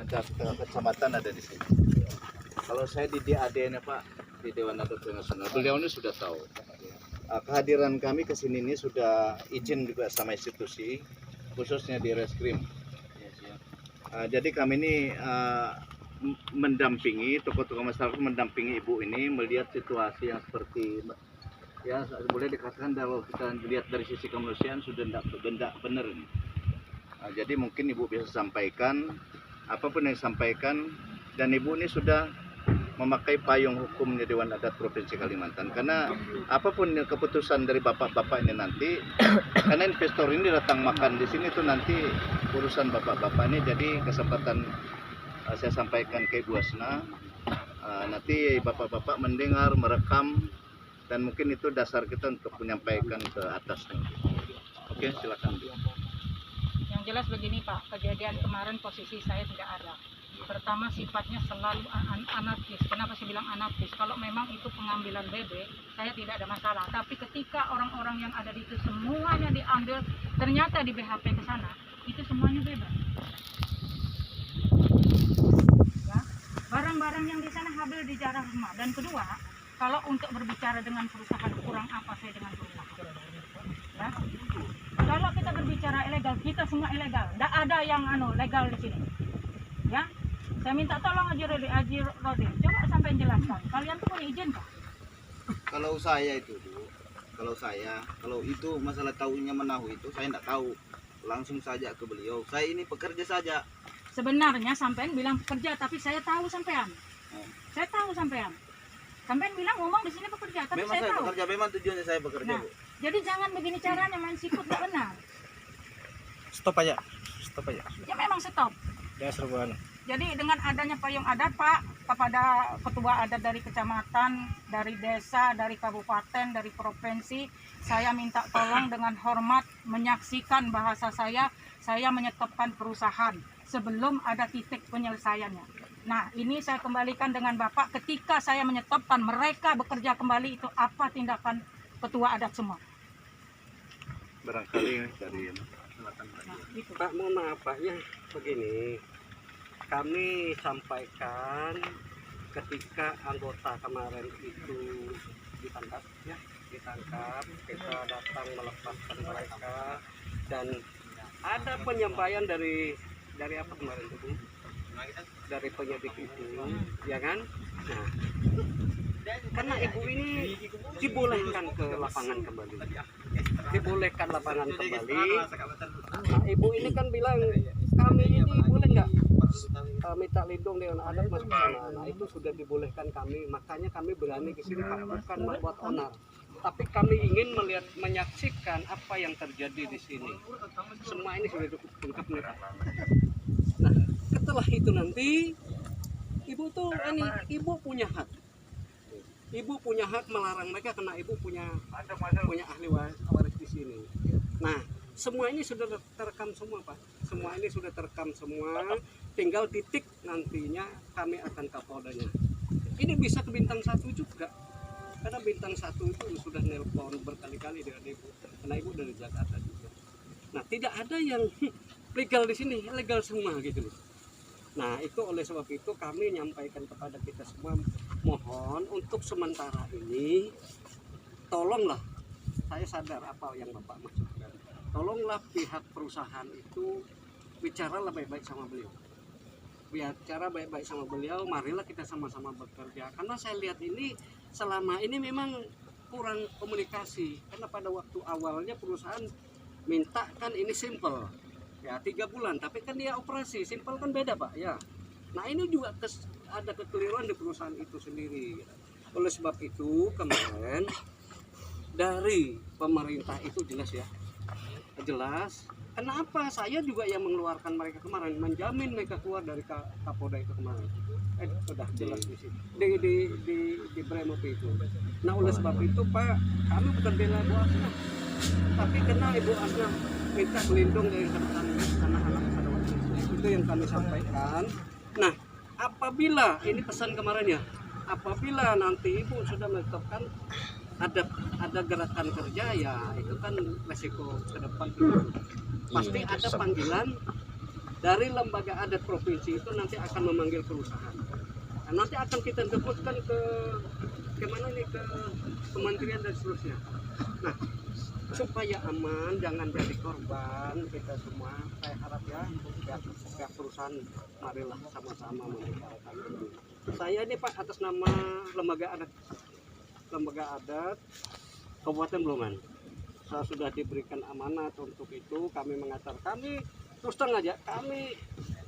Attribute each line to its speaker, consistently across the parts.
Speaker 1: kecamatan ada di sini. Kalau saya di DAD-nya Pak, di Dewan Adopsi Nasional, beliau ini sudah tahu. Kehadiran kami ke sini ini sudah izin juga sama institusi, khususnya di Reskrim. Jadi kami ini mendampingi tokoh-tokoh masyarakat, mendampingi ibu ini melihat situasi yang seperti ya boleh dikatakan kalau kita lihat dari sisi kemanusiaan sudah tidak benar ini. Jadi mungkin ibu bisa sampaikan apapun yang disampaikan, dan ibu ini sudah memakai payung hukumnya Dewan Adat Provinsi Kalimantan, karena apapun keputusan dari bapak-bapak ini nanti karena investor ini datang makan di sini tuh nanti urusan bapak-bapak ini. Jadi kesempatan saya sampaikan ke Ibu Asna, nanti bapak-bapak mendengar, merekam, dan mungkin itu dasar kita untuk menyampaikan ke atas. Oke, silakan.
Speaker 2: Yang jelas begini Pak, kejadian kemarin posisi saya tidak ada. Pertama, sifatnya selalu anarkis. Kenapa saya bilang anarkis? Kalau memang itu pengambilan bebek, saya tidak ada masalah. Tapi ketika orang-orang yang ada di itu semuanya diambil, ternyata di BHP ke sana, itu semuanya bebas. Ya, barang-barang yang di sana habis di jarak rumah. Dan kedua, kalau untuk berbicara dengan perusahaan, kurang apa saya dengan perusahaan? Ya. Kalau kita berbicara ilegal, kita semua ilegal. Tidak ada yang legal di sini. Ya, saya minta tolong Haji Rodin, coba sampai jelaskan. Kalian tuh punya izin Pak?
Speaker 3: Kalau saya itu, kalau itu masalah tahunya menahu itu, saya tidak tahu. Langsung saja ke beliau. Saya ini pekerja saja.
Speaker 2: Sebenarnya sampean bilang pekerja, tapi saya tahu sampean. Saya tahu sampean. Sampean bilang ngomong di sini pekerja, tapi
Speaker 3: memang saya
Speaker 2: tahu.
Speaker 3: Bekerja, memang tujuannya saya bekerja,
Speaker 2: Nah,
Speaker 3: Bu.
Speaker 2: jadi jangan begini caranya main sikut, nggak benar.
Speaker 4: Stop aja.
Speaker 2: Ya memang stop.
Speaker 4: Ya serbuan.
Speaker 2: Jadi dengan adanya payung adat Pak, kepada ketua adat dari kecamatan, dari desa, dari kabupaten, dari provinsi, saya minta tolong dengan hormat menyaksikan bahasa saya menyetopkan perusahaan sebelum ada titik penyelesaiannya. Nah, ini saya kembalikan dengan Bapak, ketika saya menyetopkan mereka bekerja kembali, itu apa tindakan ketua adat semua?
Speaker 1: Barangkali dari
Speaker 2: Nah, itu.
Speaker 5: Pak, mohon maaf Pak, ya begini, kami sampaikan ketika anggota kemarin itu ditangkap, kita datang melepaskan mereka, dan ada penyampaian dari apa kemarin itu, dari penyidik itu, ya kan? Nah, karena ibu ini dibolehkan ke lapangan kembali, Nah, ibu ini kan bilang, kami ini boleh nggak minta lindung dengan adat masuk ke sana. Nah, itu sudah dibolehkan kami, makanya kami berani ke sini Pak, bukan membuat onar, tapi kami ingin menyaksikan apa yang terjadi di sini. Semua ini sudah cukup lengkap nih Pak. Nah, setelah itu nanti ibu tuh ibu punya hak. Ibu punya hak melarang mereka karena ibu punya ahli waris di sini. Nah, semua ini sudah terekam semua Pak. Semua ini sudah terekam semua. Tinggal titik nantinya kami akan kapoldanya. Ini bisa ke bintang 1 juga. Karena bintang 1 itu sudah nelpon berkali-kali dengan ibu. Karena ibu dari Jakarta juga. Nah, tidak ada yang legal di sini, legal semua gitu loh. Nah, itu oleh sebab itu kami nyampaikan kepada kita semua, mohon untuk sementara ini tolonglah, saya sadar apa yang Bapak maksudkan, tolonglah pihak perusahaan itu bicaralah baik-baik sama beliau, marilah kita sama-sama bekerja, karena saya lihat ini selama ini memang kurang komunikasi, karena pada waktu awalnya perusahaan minta kan ini simple ya 3 bulan, tapi kan dia operasi simple kan beda Pak ya. Nah, ini juga ada kekeliruan di perusahaan itu sendiri. Oleh sebab itu kemarin dari pemerintah itu jelas kenapa saya juga yang mengeluarkan mereka kemarin, menjamin mereka keluar dari Kapolda itu kemarin. Sudah jelas di sini di Brimob itu. Nah, oleh sebab itu Pak, kami bukan bela Bu Asna, tapi karena Ibu Asna minta pelindung dari anak-anak pada waktu itu yang kami sampaikan. Nah, apabila ini pesan kemarin ya, apabila nanti Ibu sudah menetapkan ada gerakan kerja, ya itu kan resiko ke depan pasti ada panggilan dari lembaga adat provinsi itu nanti akan memanggil perusahaan. Nah, nanti akan kita debutkan ke mana nih, ke kementerian dan seterusnya. Nah, supaya aman, jangan jadi korban kita semua. Saya harap ya pihak perusahaan, marilah sama-sama membicarakan ini. Saya ini Pak atas nama lembaga adat Kabupaten Blongan. Saya sudah diberikan amanat untuk itu. Kami mengatakan, kami terus terang aja, kami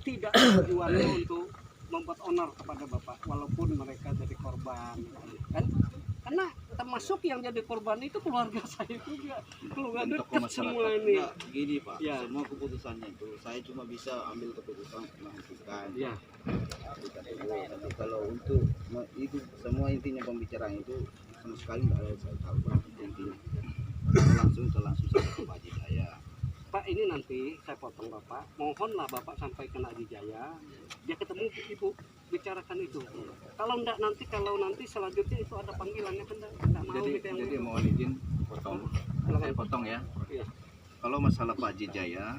Speaker 5: tidak tujuannya untuk membuat honor kepada Bapak, walaupun mereka jadi korban, kan? Karena termasuk yang jadi korban itu keluarga saya juga, keluarga dekat semua ini.
Speaker 3: Enggak, gini Pak,
Speaker 5: Ya.
Speaker 3: semua keputusannya itu saya cuma bisa ambil keputusan menentukan.
Speaker 5: Ya,
Speaker 3: Tapi kalau untuk itu semua intinya pembicaraan itu sama sekali nggak ada saya tahu Pak, intinya. Langsung saja ke Pak Haji Jaya.
Speaker 5: Pak, ini nanti saya potong Bapak, mohonlah Bapak sampai ke Haji Jaya, dia ketemu Ibu, bicarakan itu. Kalau nanti selanjutnya itu ada panggilannya, kan enggak mau
Speaker 1: Jadi,
Speaker 5: kita yang
Speaker 1: jadi
Speaker 5: itu.
Speaker 1: mohon izin potong. Saya potong ya.
Speaker 5: Iya.
Speaker 1: Kalau masalah Pak Haji Jaya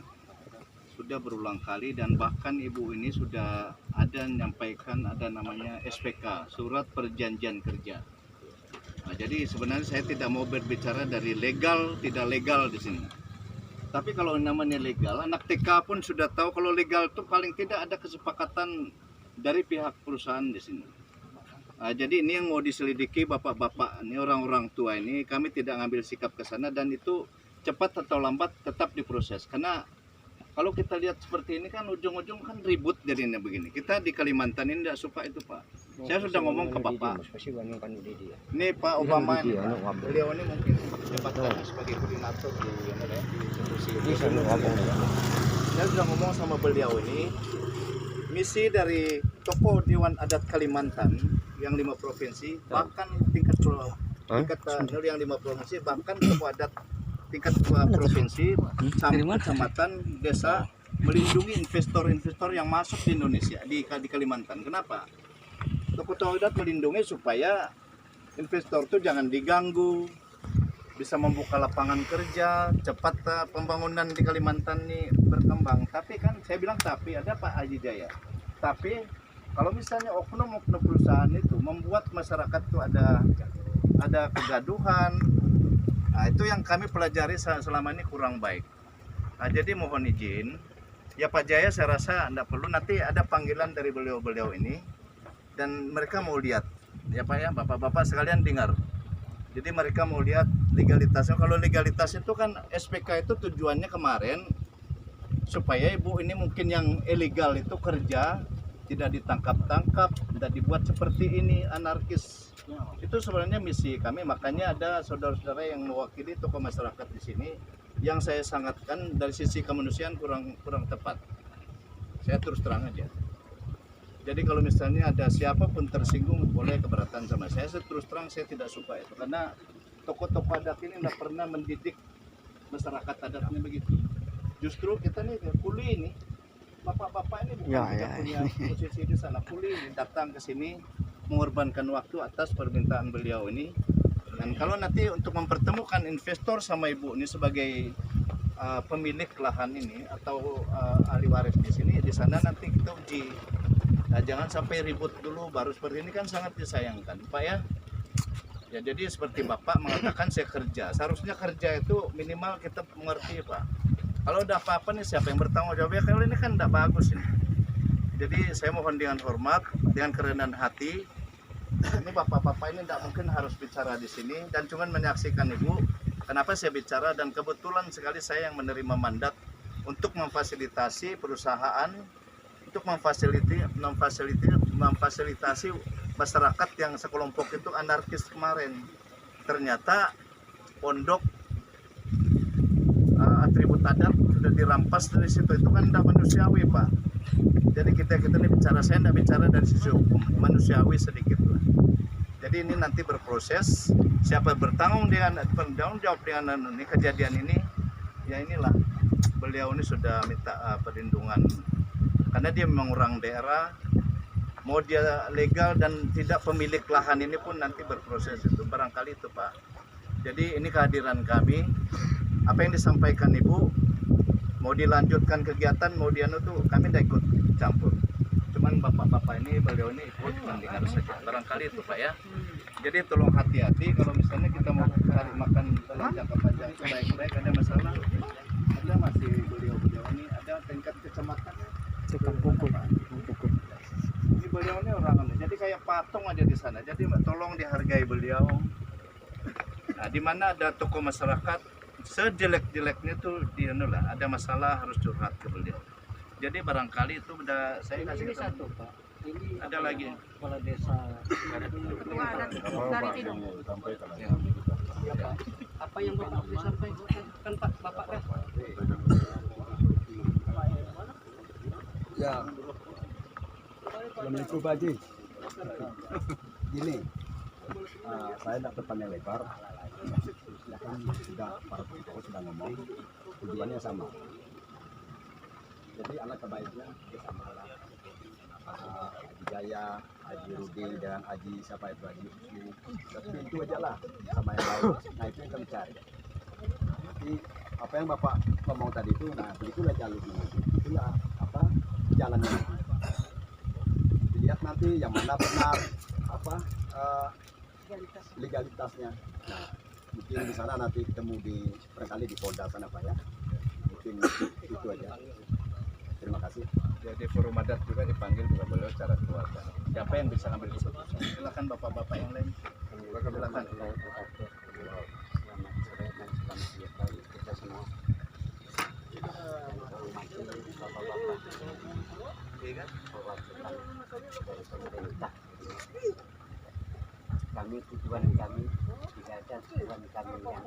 Speaker 1: sudah berulang kali dan bahkan Ibu ini sudah ada menyampaikan ada namanya SPK, Surat Perjanjian Kerja. Nah, jadi sebenarnya saya tidak mau berbicara dari legal tidak legal di sini. Tapi kalau namanya legal, anak TK pun sudah tahu kalau legal itu paling tidak ada kesepakatan dari pihak perusahaan di sini. Nah, jadi ini yang mau diselidiki bapak-bapak, ini orang-orang tua ini, kami tidak ngambil sikap ke sana dan itu cepat atau lambat tetap diproses. Karena kalau kita lihat seperti ini kan ujung-ujung kan ribut jadinya begini. Kita di Kalimantan ini tidak suka itu Pak. Saya sudah ngomong ke Bapak. Ini Pak Obama ini, Pak. Beliau ini mungkin jabatannya sebagai koordinator di institusi ini. Saya sudah ngomong sama beliau ini, misi dari tokoh Dewan Adat Kalimantan yang 5 provinsi, bahkan tingkat yang 5 provinsi, bahkan tokoh adat tingkat provinsi sampai kecamatan, desa melindungi investor-investor yang masuk di Indonesia di Kalimantan. Kenapa? Tokoh adat melindungi supaya investor itu jangan diganggu, bisa membuka lapangan kerja, cepat pembangunan di Kalimantan ini berkembang. Tapi kan saya bilang tapi ada Pak Haji Jaya. Tapi kalau misalnya oknum-oknum perusahaan itu membuat masyarakat itu ada kegaduhan, nah, itu yang kami pelajari selama ini kurang baik. Nah, jadi mohon izin, ya Pak Jaya saya rasa tidak perlu, nanti ada panggilan dari beliau-beliau ini dan mereka mau lihat, ya Pak ya, bapak-bapak sekalian dengar. Jadi mereka mau lihat legalitasnya. Kalau legalitas itu kan SPK itu tujuannya kemarin supaya Ibu ini mungkin yang ilegal itu kerja tidak ditangkap-tangkap, tidak dibuat seperti ini anarkis. Itu sebenarnya misi kami, makanya ada saudara-saudara yang mewakili tokoh masyarakat di sini yang saya sangatkan dari sisi kemanusiaan kurang tepat. Saya terus terang aja. Jadi kalau misalnya ada siapapun tersinggung boleh keberatan sama saya terus terang saya tidak suka itu karena tokoh-tokoh adat ini tidak pernah mendidik masyarakat adatnya begitu. Justru kita nih kuli ini, bapak-bapak ini bukan tidak punya posisi di sana, kuli ini datang ke sini mengorbankan waktu atas permintaan beliau ini. Dan kalau nanti untuk mempertemukan investor sama Ibu ini sebagai pemilik lahan ini atau ahli waris di sini, di sana nanti kita uji. Nah, jangan sampai ribut dulu baru seperti ini kan sangat disayangkan Pak ya. Ya jadi seperti Bapak mengatakan saya kerja, seharusnya kerja itu minimal kita mengerti Pak. Kalau ada apa-apa nih siapa yang bertanggung jawab ya, kalau ini kan tidak bagus ini. Jadi saya mohon dengan hormat, dengan kerendahan hati, ini bapak-bapak ini tidak mungkin harus bicara di sini dan cuma menyaksikan Ibu. Kenapa saya bicara dan kebetulan sekali saya yang menerima mandat untuk memfasilitasi perusahaan, untuk memfasilitasi masyarakat yang sekelompok itu anarkis kemarin. Ternyata pondok atribut adat sudah dirampas dari situ, itu kan tidak manusiawi Pak. Jadi kita ini bicara, saya tidak bicara dari sisi hukum, manusiawi sedikit lah. Jadi ini nanti berproses, siapa bertanggung jawab dengan ini kejadian ini, ya inilah beliau ini sudah minta perlindungan karena dia memang orang daerah, mau dia legal dan tidak pemilik lahan ini pun nanti berproses itu barangkali itu Pak. Jadi ini kehadiran kami, apa yang disampaikan Ibu mau dilanjutkan kegiatan mau dianu tuh kami tidak ikut campur. Cuman bapak-bapak ini beliau ini ikut mendengar saja. Barangkali itu Pak ya. Jadi tolong hati-hati kalau misalnya kita mau cari makan dalam jangka panjang baik-baik ada masalah. Ada masih beliau-beliau ini ada tingkat kecamatannya.
Speaker 4: Tukang pukul.
Speaker 1: Ini beliau ini orang jadi kayak patung aja di sana. Jadi tolong dihargai beliau. Nah, di mana ada tokoh masyarakat sejelek-jeleknya tuh di lah ada masalah harus curhat ke beliau. Jadi barangkali itu udah saya kasih
Speaker 5: Ini
Speaker 1: ke
Speaker 5: satu Pak. Ini
Speaker 1: ada
Speaker 5: apa
Speaker 1: lagi.
Speaker 5: ya, kepala desa
Speaker 2: Ketua adat dari Tidung.
Speaker 5: ya, Pak. Apa yang Bapak disampaikan kan Pak Bapak kan?
Speaker 3: Ya. Assalamualaikum Pak Haji. Gini, saya tidak bertanya lebar. Kan sudah para tokoh sudah ngomong, tujuannya sama. Jadi anak kebaiknya bersama lah. Haji Jaya, Haji Rudi dan Haji siapa itu Haji Usmu. Tapi itu aja lah sama yang lain. Nah itu yang kami cari. Jadi apa yang Bapak ngomong tadi itu, nah begitulah jalurnya. Itulah apa jalannya. Dilihat nanti yang mana benar apa legalitasnya. Nah mungkin di sana nanti ketemu di barangkali di Polda sana Pak ya. Mungkin itu aja. Terima kasih.
Speaker 1: Jadi forum adat juga dipanggil juga beliau secara keluarga. Siapa yang bisa ngambil keputusan? Silakan bapak-bapak yang lain. Silakan.
Speaker 5: Selamat sore dan selamat siang kita semua. Bapak-bapak perwakilan dari pemerintah. Kami tujuan kami tidak ada tujuan kami yang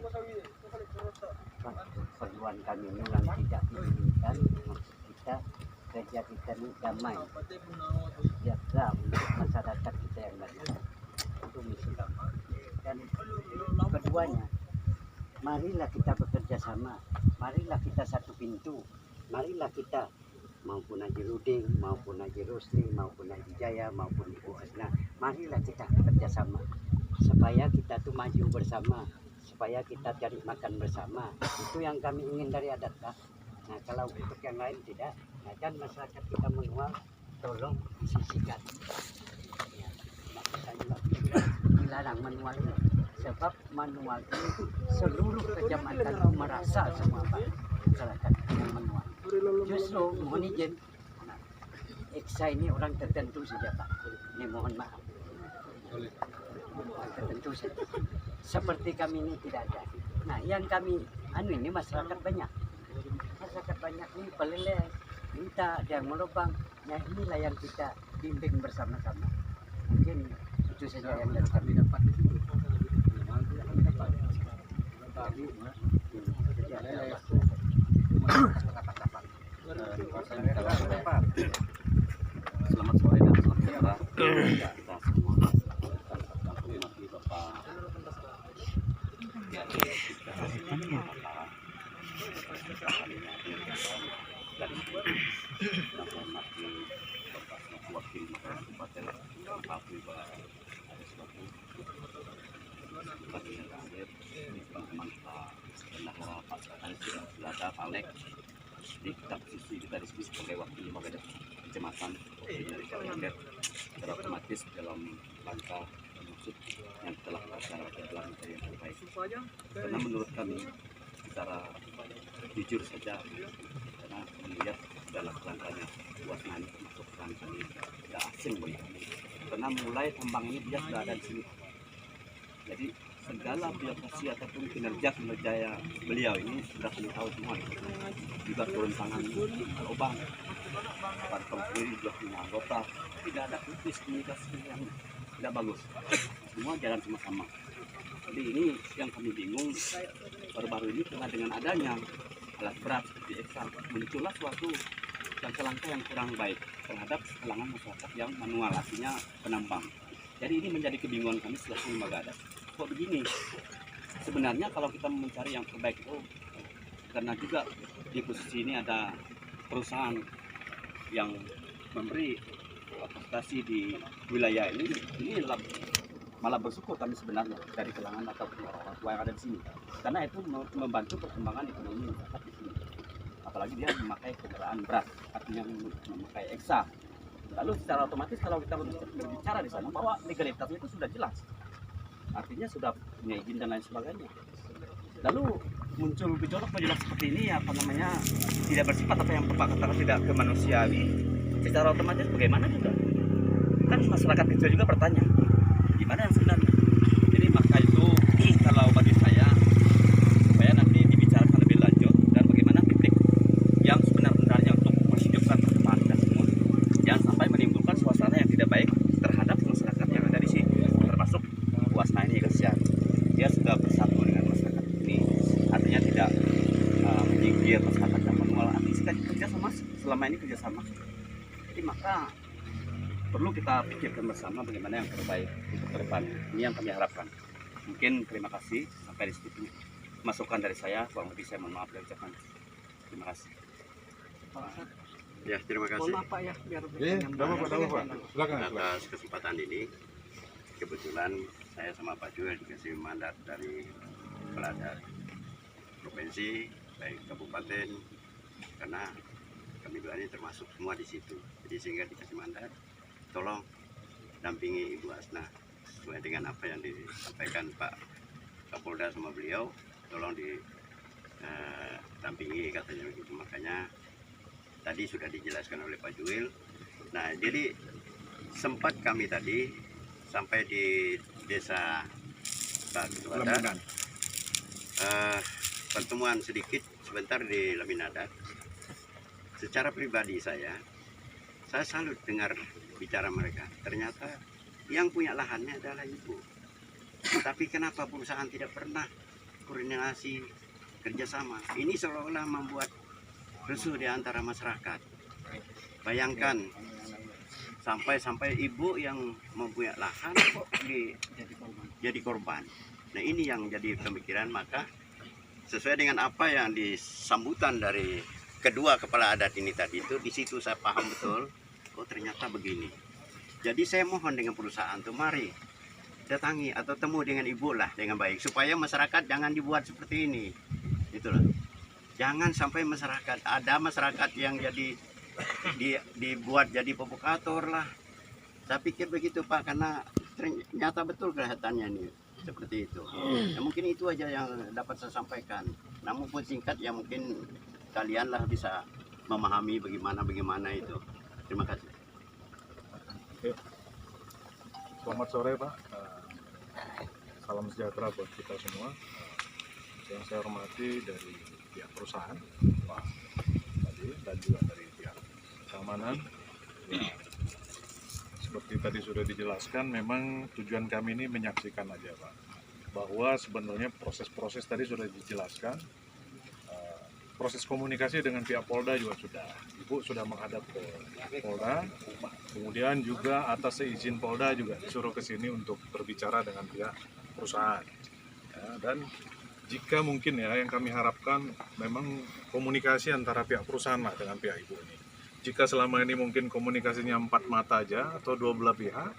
Speaker 5: perjuangan kami ini yang tidak diinginkan. Maksud kita kerja kita ini damai, sejahtera untuk masyarakat kita yang banyak. Itu misi kami. Dan keduanya, marilah kita bekerja sama, marilah kita satu pintu, marilah kita maupun Haji Ruding, maupun Haji Rusli, maupun Haji Jaya, maupun Ibu Hasna, marilah kita bekerja sama supaya kita tuh maju bersama, supaya kita cari makan bersama. Itu yang kami ingin dari adat Pak. Nah kalau untuk yang lain tidak, nah kan masyarakat kita manual, tolong disisihkan. Ya, kita juga dilarang manual ini, sebab manual ini seluruh kecamatan merasa semua Pak masyarakat yang manual. Justru mohon izin, nah, Eksa ini orang tertentu saja Pak. Ini mohon maaf. Orang tertentu saja. Seperti kami ini tidak ada. Nah yang kami ini masyarakat banyak. Masyarakat banyak ini peleleh, minta ada yang melubang. Nah inilah yang kita bimbing bersama-sama. Mungkin itu saja yang dari kami dapat.
Speaker 3: Selamat sore dan selamat sejahtera kita semua. Hormati Bapak ya, kita menghormati Bapak Wakil Kabupaten Papua Barat ada suatu bagian akhir teman-teman Pak Bendahara Pak Tansi yang sudah ada Pak Lek di kita posisi kita diskusi sebagai wakil lembaga kecamatan dari Kabupaten secara otomatis dalam langkah maksud yang telah secara dalam yang terbaik. Karena menurut kami secara jujur saja karena melihat dalam langkahnya buat nanti masuk langkah ini tidak asing bagi kami. Karena mulai tambang ini dia sudah ada di sini. Jadi segala birokrasi ataupun kinerja beliau ini sudah kami tahu semua. Juga turun tangan lubang, kantong sendiri juga punya anggota. Tidak ada komunikasi yang tidak bagus. Semua jalan sama-sama. Jadi ini yang kami bingung baru-baru ini karena dengan adanya alat berat seperti Eksa muncullah suatu langkah-langkah yang kurang baik terhadap kalangan masyarakat yang manual artinya penambang. Jadi ini menjadi kebingungan kami selaku lembaga adat. Kok begini? Sebenarnya kalau kita mencari yang terbaik itu karena juga di posisi ini ada perusahaan yang memberi prestasi di wilayah ini malah bersyukur kami sebenarnya dari kalangan ataupun orang tua yang ada di sini karena itu membantu perkembangan ekonomi masyarakat di sini. apalagi dia memakai kendaraan berat, artinya memakai eksa. Lalu secara otomatis kalau kita berbicara di sana bahwa legalitasnya itu sudah jelas, artinya sudah punya izin dan lain sebagainya. Lalu muncul gejolak seperti ini, apa namanya, tidak bersifat apa yang Bapak katakan tidak kemanusiawi, secara otomatis bagaimana juga kan masyarakat kecil juga bertanya gimana yang sebenarnya. Jadi maka itu kalau bagi saya supaya nanti dibicarakan lebih lanjut dan bagaimana titik yang sebenarnya untuk menghidupkan perkembangan kita semua, jangan sampai menimbulkan suasana yang tidak baik terhadap masyarakat yang ada di sini, termasuk Wasna ini. Kasihan dia sudah bersatu dengan masyarakat ini, artinya tidak menyingkir masyarakat yang manual, artinya kerjasama, selama ini kerjasama. Jadi maka perlu kita pikirkan bersama bagaimana yang terbaik untuk ke depan. Ini yang kami harapkan. Mungkin terima kasih sampai di situ masukan dari saya, kurang lebih saya mohon maaf dari ucapan. Terima kasih.
Speaker 6: Ya, terima kasih
Speaker 5: Mohon maaf Pak ya, biar
Speaker 4: Pak. Silakan.
Speaker 6: atas kesempatan ini. Kebetulan saya sama Pak Juel dikasih mandat dari kepala daerah provinsi, baik kabupaten, karena kami dua ini termasuk semua di situ. Jadi sehingga dikasih mandat, tolong dampingi Ibu Asna sesuai dengan apa yang disampaikan Pak Kapolda sama beliau, tolong didampingi katanya begitu. Makanya tadi sudah dijelaskan oleh Pak Juel. Nah, jadi sempat kami tadi sampai di desa Laminadat, pertemuan sedikit sebentar di Laminadat. Secara pribadi saya salut dengar bicara mereka. Ternyata yang punya lahannya adalah ibu. Tapi kenapa perusahaan tidak pernah koordinasi kerjasama? Ini seolah-olah membuat rusuh di antara masyarakat. Bayangkan sampai ibu yang mempunyai lahan kok jadi korban. Nah, ini yang jadi pemikiran. Maka sesuai dengan apa yang disambutan dari kedua kepala adat ini tadi itu, di situ saya paham betul. Oh, ternyata begini. Jadi saya mohon dengan perusahaan tuh, mari datangi atau temu dengan ibu lah dengan baik, supaya masyarakat jangan dibuat seperti ini. Itulah. Jangan sampai ada masyarakat yang jadi dibuat jadi provokator lah. Saya pikir begitu Pak, karena ternyata betul kelihatannya ini seperti itu. Ya, mungkin itu aja yang dapat saya sampaikan. Namun pun singkat ya, mungkin kalian lah bisa memahami bagaimana itu. Terima kasih.
Speaker 4: Selamat sore Pak. Salam sejahtera buat kita semua. Yang saya hormati dari pihak perusahaan Pak tadi, dan juga dari pihak keamanan. Ya, seperti tadi sudah dijelaskan, memang tujuan kami ini menyaksikan aja Pak, bahwa sebenarnya proses-proses tadi sudah dijelaskan. Proses komunikasi dengan pihak Polda juga sudah. Ibu sudah menghadap ke Polda, kemudian juga atas seizin Polda juga disuruh ke sini untuk berbicara dengan pihak perusahaan. Ya, dan jika mungkin ya, yang kami harapkan memang komunikasi antara pihak perusahaan lah dengan pihak ibu ini. Jika selama ini mungkin komunikasinya 4 mata aja atau 2 belah pihak,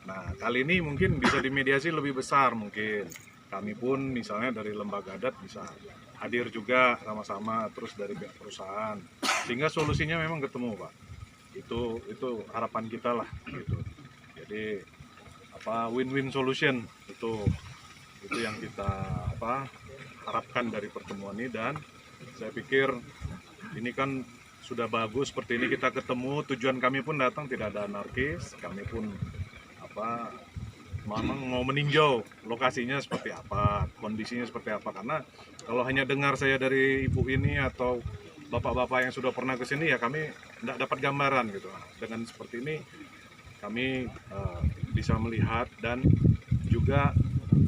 Speaker 4: nah kali ini mungkin bisa dimediasi lebih besar mungkin. Kami pun misalnya dari lembaga adat bisa hadir juga sama-sama, terus dari pihak perusahaan, sehingga solusinya memang ketemu Pak. Itu harapan kita lah gitu. Jadi win-win solution itu yang kita harapkan dari pertemuan ini. Dan saya pikir ini kan sudah bagus seperti ini kita ketemu. Tujuan kami pun datang tidak ada anarkis, kami pun memang mau meninjau lokasinya seperti apa, kondisinya seperti apa. Karena kalau hanya dengar saya dari ibu ini atau bapak-bapak yang sudah pernah ke sini, ya kami tidak dapat gambaran gitu. Dengan seperti ini kami bisa melihat, dan juga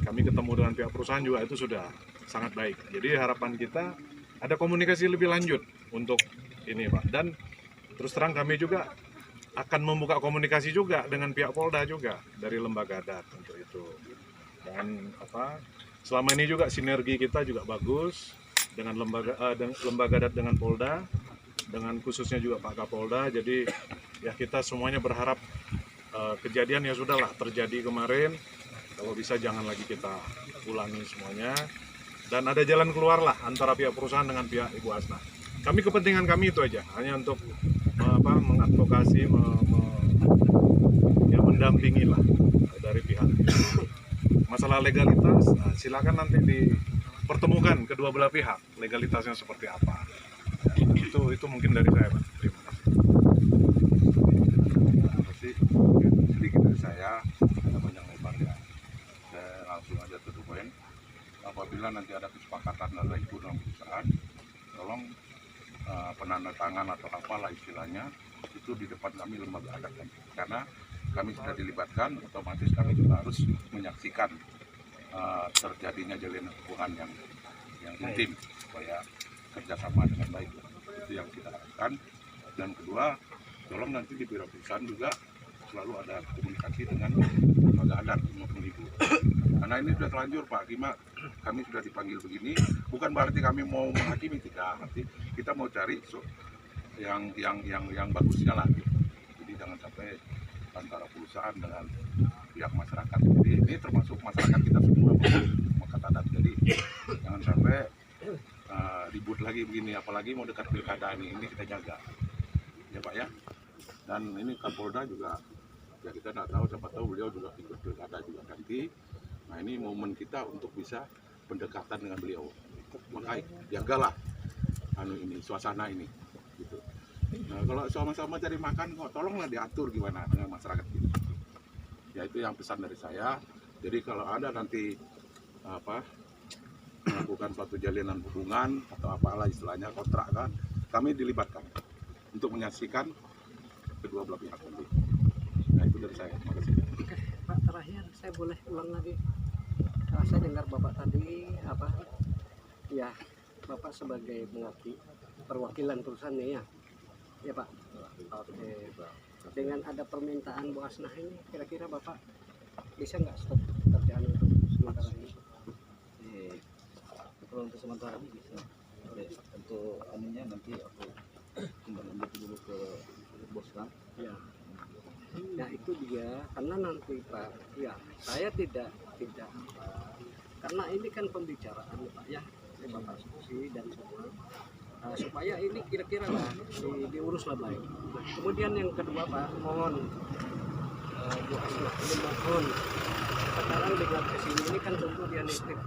Speaker 4: kami ketemu dengan pihak perusahaan juga itu sudah sangat baik. Jadi harapan kita ada komunikasi lebih lanjut untuk ini Pak. Dan terus terang kami juga akan membuka komunikasi juga dengan pihak Polda juga dari lembaga adat untuk itu. Dan selama ini juga sinergi kita juga bagus dengan lembaga adat dengan Polda, dengan khususnya juga Pak Kapolda. Jadi ya kita semuanya berharap kejadian ya sudahlah terjadi kemarin, kalau bisa jangan lagi kita ulangi semuanya, dan ada jalan keluar lah antara pihak perusahaan dengan pihak Ibu Asna. kami kepentingan kami itu aja, hanya untuk mengadvokasi, ya mendampingi lah dari pihak. Masalah legalitas, nah, silakan nanti dipertemukan kedua belah pihak legalitasnya seperti apa. Itu mungkin dari saya, Pak. Terima kasih.
Speaker 7: Terima kasih. Sedikit dari saya, ada banyak lebar ya. Saya langsung aja to the point. Apabila nanti ada kesepakatan dari ibu dalam perusahaan, tolong penandatangan atau apalah istilahnya itu di depan kami lembaga adat, karena kami sudah dilibatkan, otomatis kami juga harus menyaksikan terjadinya jalinan hubungan yang intim supaya kerjasama dengan baik. Itu yang kita harapkan. Dan kedua, tolong nanti di biro perusahaan juga selalu ada komunikasi dengan lembaga adat maupun ibu. Karena ini sudah terlanjur Pak Kima, kami sudah dipanggil begini, bukan berarti kami mau menghakimi, tidak. Nanti kita mau cari yang bagusnya lah. Jadi jangan sampai antara perusahaan dengan pihak masyarakat. Jadi ini termasuk masyarakat kita semua, masyarakat adat. Jadi jangan sampai ribut lagi begini, apalagi mau dekat pilkada ini kita jaga, ya Pak ya. Dan ini Kapolda juga, ya kita tidak tahu, siapa tahu beliau juga ikut pilkada juga nanti. Nah ini momen kita untuk bisa pendekatan dengan beliau, makanya jagalah ini suasana ini, gitu. Nah kalau sama-sama cari makan, kok tolonglah diatur gimana dengan masyarakat kita. Ya itu yang pesan dari saya. Jadi kalau ada nanti melakukan suatu jalinan hubungan atau apalah istilahnya kontrak kan, kami dilibatkan untuk menyaksikan kedua belah pihak nanti. Nah itu dari saya. Terima kasih.
Speaker 5: Oke, Pak, terakhir saya boleh ulang lagi. Saya dengar Bapak tadi ya Bapak sebagai perwakilan perusahaan nih ya Pak. Oke, dengan ada permintaan Bu Asnah ini, kira-kira Bapak bisa nggak stop pekerjaan untuk sementara ini?
Speaker 1: Kalau untuk sementara ini bisa. Untuk anunya nanti aku kembali dulu ke bos kan.
Speaker 5: Ya. Nah itu dia, karena nanti Pak, ya saya tidak karena ini kan pembicaraan Pak ya, Bapak Susi dan semua, supaya ini kira-kira lah diurus lah baik. Nah, kemudian yang kedua Pak, mohon Bu Asnah, ini mohon sekarang dengan kesini ini kan tentu dia nitip